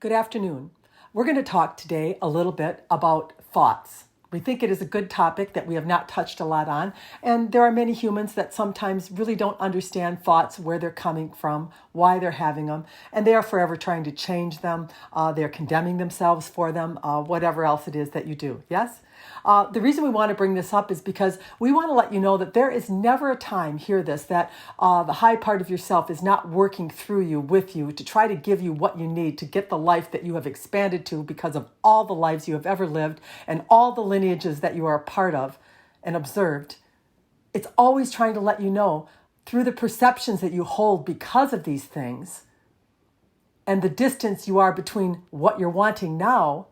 Good afternoon. We're going to talk today a little bit about thoughts. We think it is a good topic that we have not touched a lot on, and there are many humans that sometimes really don't understand thoughts, where they're coming from, why they're having them, and they are forever trying to change them. They're condemning themselves for them, whatever else it is that you do. Yes? The reason we want to bring this up is because we want to let you know that there is never a time, hear this, that the high part of yourself is not working through you, with you, to try to give you what you need to get the life that you have expanded to because of all the lives you have ever lived and all the lineages that you are a part of and observed. It's always trying to let you know through the perceptions that you hold because of these things and the distance you are between what you're wanting now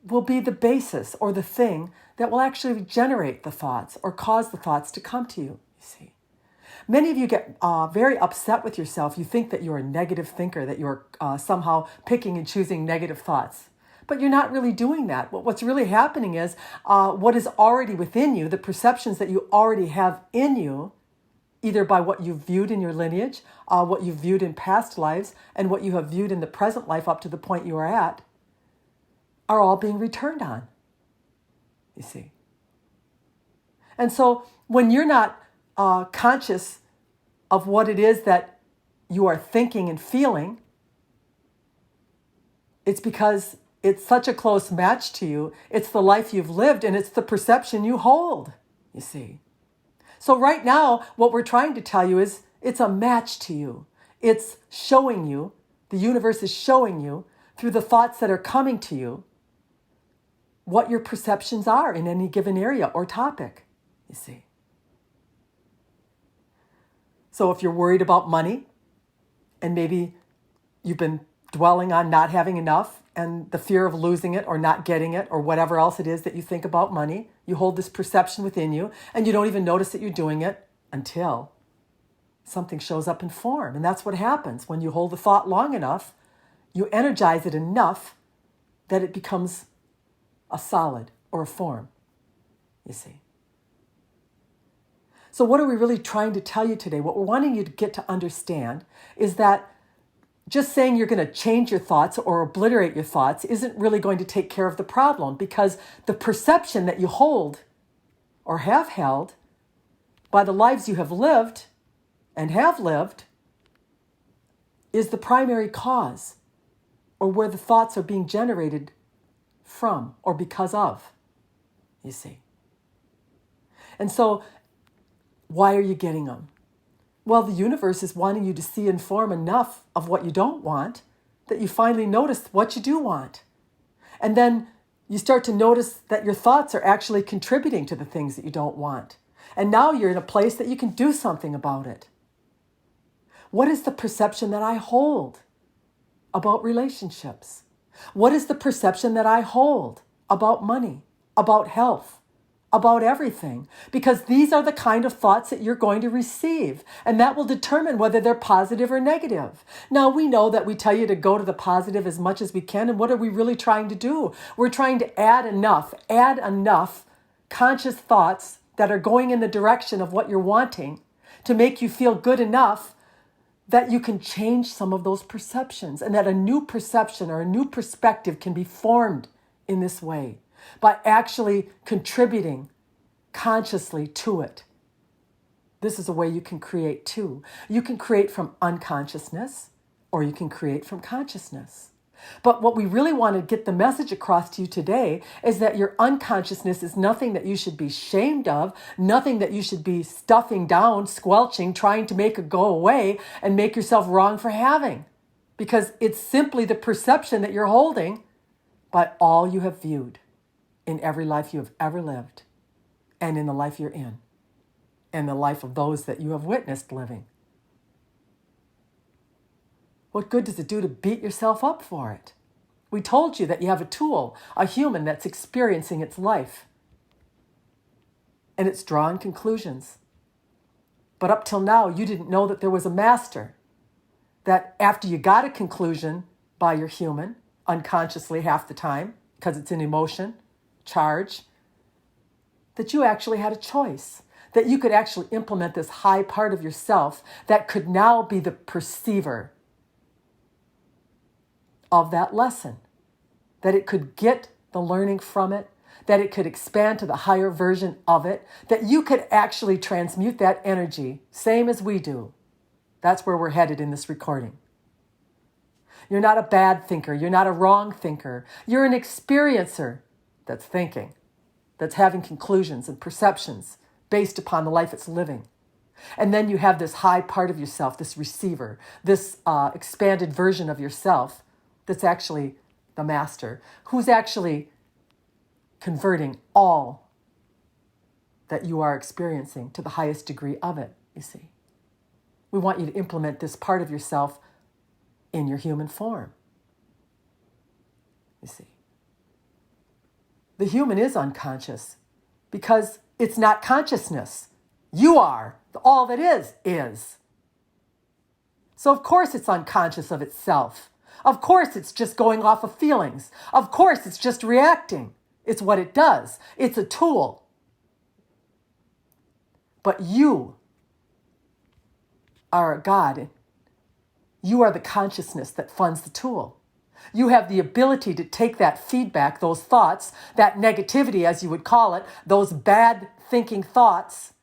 will be the basis or the thing that will actually generate the thoughts or cause the thoughts to come to you, you see. Many of you get very upset with yourself. You think that you're a negative thinker, that you're somehow picking and choosing negative thoughts. But you're not really doing that. What's really happening is what is already within you, the perceptions that you already have in you, either by what you've viewed in your lineage, what you've viewed in past lives, and what you have viewed in the present life up to the point you are at, are all being returned on, you see. And so when you're not conscious of what it is that you are thinking and feeling, it's because it's such a close match to you. It's the life you've lived and it's the perception you hold, you see. So right now, what we're trying to tell you is it's a match to you. It's showing you, the universe is showing you through the thoughts that are coming to you what your perceptions are in any given area or topic, you see. So if you're worried about money, and maybe you've been dwelling on not having enough and the fear of losing it or not getting it or whatever else it is that you think about money, you hold this perception within you and you don't even notice that you're doing it until something shows up in form. And that's what happens when you hold the thought long enough, you energize it enough that it becomes a solid or a form, you see. So what are we really trying to tell you today? What we're wanting you to get to understand is that just saying you're going to change your thoughts or obliterate your thoughts isn't really going to take care of the problem, because the perception that you hold or have held by the lives you have lived and have lived is the primary cause, or where the thoughts are being generated from or because of, you see. And so why are you getting them? Well, the universe is wanting you to see and form enough of what you don't want that you finally notice what you do want. And then you start to notice that your thoughts are actually contributing to the things that you don't want. And now you're in a place that you can do something about it. What is the perception that I hold about relationships? What is the perception that I hold about money, about health, about everything? Because these are the kind of thoughts that you're going to receive, and that will determine whether they're positive or negative. Now, we know that we tell you to go to the positive as much as we can, and what are we really trying to do? We're trying to add enough conscious thoughts that are going in the direction of what you're wanting to make you feel good enough that you can change some of those perceptions, and that a new perception or a new perspective can be formed in this way by actually contributing consciously to it. This is a way you can create too. You can create from unconsciousness, or you can create from consciousness. But what we really want to get the message across to you today is that your unconsciousness is nothing that you should be ashamed of, nothing that you should be stuffing down, squelching, trying to make it go away and make yourself wrong for having. Because it's simply the perception that you're holding by all you have viewed in every life you have ever lived, and in the life you're in, and the life of those that you have witnessed living. What good does it do to beat yourself up for it? We told you that you have a tool, a human that's experiencing its life, and it's drawing conclusions. But up till now, you didn't know that there was a master, that after you got a conclusion by your human, unconsciously half the time, because it's an emotion, charge, that you actually had a choice, that you could actually implement this high part of yourself that could now be the perceiver of that lesson, that it could get the learning from it, that it could expand to the higher version of it, that you could actually transmute that energy, same as we do. That's where we're headed in this recording. You're not a bad thinker. You're not a wrong thinker. You're an experiencer that's thinking, that's having conclusions and perceptions based upon the life it's living. And then you have this high part of yourself, this receiver, this expanded version of yourself that's actually the master, who's actually converting all that you are experiencing to the highest degree of it, you see. We want you to implement this part of yourself in your human form, you see. The human is unconscious because it's not consciousness. You are. All that is. So of course it's unconscious of itself. Of course it's just going off of feelings. Of course it's just reacting. It's what it does. It's a tool. But you are a God. You are the consciousness that funds the tool. You have the ability to take that feedback, those thoughts, that negativity, as you would call it, those bad thinking thoughts,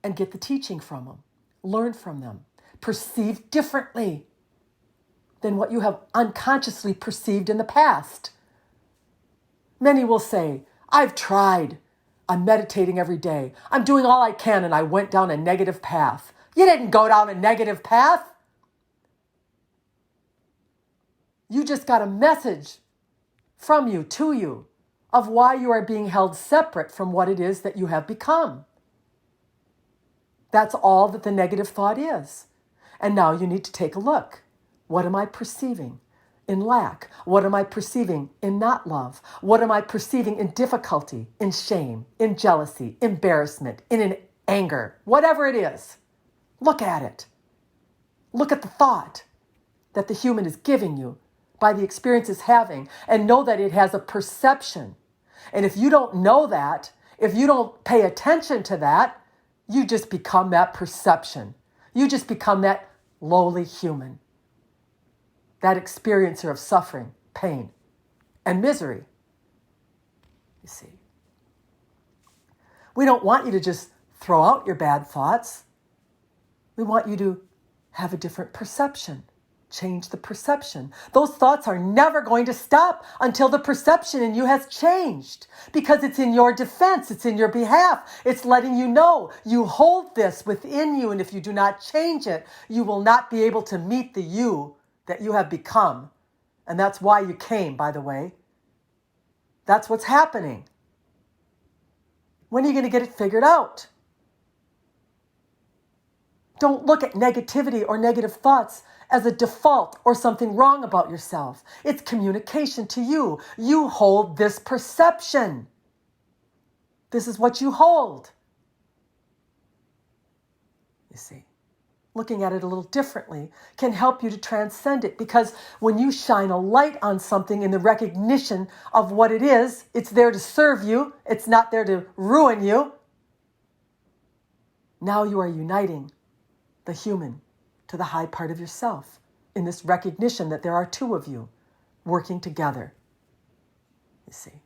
and get the teaching from them, learn from them, perceive differently than what you have unconsciously perceived in the past. Many will say, I've tried. I'm meditating every day. I'm doing all I can, and I went down a negative path. You didn't go down a negative path. You just got a message from you, to you, of why you are being held separate from what it is that you have become. That's all that the negative thought is. And now you need to take a look. What am I perceiving in lack? What am I perceiving in not love? What am I perceiving in difficulty, in shame, in jealousy, embarrassment, in an anger? Whatever it is, look at it. Look at the thought that the human is giving you by the experience it's having, and know that it has a perception. And if you don't know that, if you don't pay attention to that, you just become that perception. You just become that lowly human, that experiencer of suffering, pain, and misery. You see, we don't want you to just throw out your bad thoughts. We want you to have a different perception. Change the perception. Those thoughts are never going to stop until the perception in you has changed, because it's in your defense. It's in your behalf. It's letting you know you hold this within you, and if you do not change it, you will not be able to meet the you that you have become. And that's why you came, by the way. That's what's happening. When are you going to get it figured out? Don't look at negativity or negative thoughts as a default or something wrong about yourself. It's communication to you. You hold this perception. This is what you hold. You see, looking at it a little differently can help you to transcend it, because when you shine a light on something in the recognition of what it is, it's there to serve you. It's not there to ruin you. Now you are uniting the human to the high part of yourself in this recognition that there are two of you working together. You see.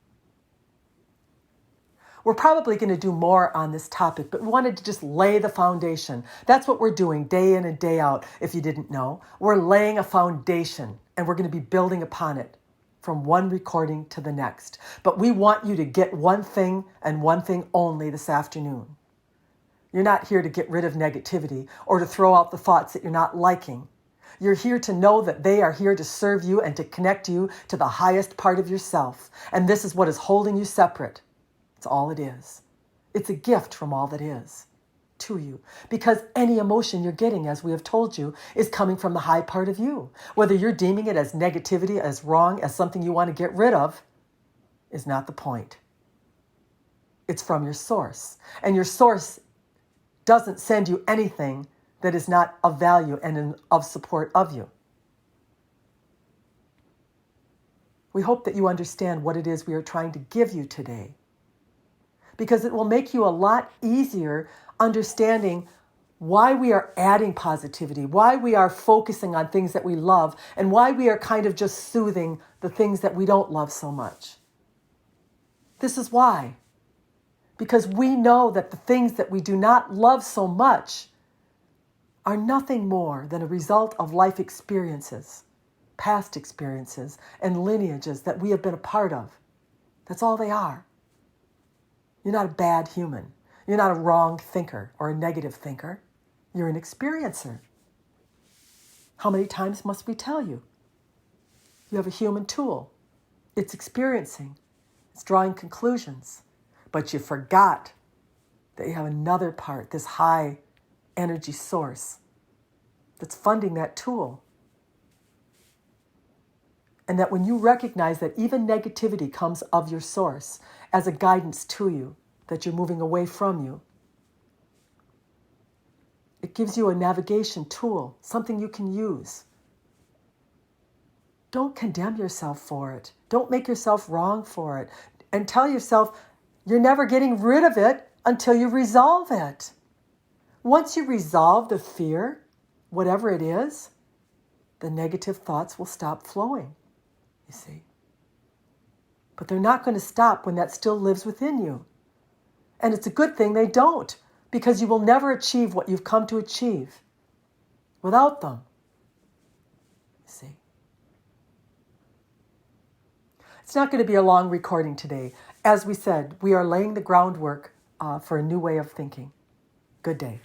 We're probably going to do more on this topic, but we wanted to just lay the foundation. That's what we're doing day in and day out, if you didn't know. We're laying a foundation, and we're going to be building upon it from one recording to the next. But we want you to get one thing and one thing only this afternoon. You're not here to get rid of negativity or to throw out the thoughts that you're not liking. You're here to know that they are here to serve you and to connect you to the highest part of yourself. And this is what is holding you separate. It's all it is. It's a gift from all that is to you. Because any emotion you're getting, as we have told you, is coming from the high part of you. Whether you're deeming it as negativity, as wrong, as something you want to get rid of, is not the point. It's from your source. And your source doesn't send you anything that is not of value and of support of you. We hope that you understand what it is we are trying to give you today, because it will make you a lot easier understanding why we are adding positivity, why we are focusing on things that we love, and why we are kind of just soothing the things that we don't love so much. This is why. Because we know that the things that we do not love so much are nothing more than a result of life experiences, past experiences, and lineages that we have been a part of. That's all they are. You're not a bad human. You're not a wrong thinker or a negative thinker. You're an experiencer. How many times must we tell you? You have a human tool. It's experiencing. It's drawing conclusions. But you forgot that you have another part, this high energy source that's funding that tool. And that when you recognize that even negativity comes of your source as a guidance to you, that you're moving away from you, it gives you a navigation tool, something you can use. Don't condemn yourself for it. Don't make yourself wrong for it. And tell yourself you're never getting rid of it until you resolve it. Once you resolve the fear, whatever it is, the negative thoughts will stop flowing, you see. But they're not going to stop when that still lives within you. And it's a good thing they don't, because you will never achieve what you've come to achieve without them, you see. It's not going to be a long recording today. As we said, we are laying the groundwork for a new way of thinking. Good day.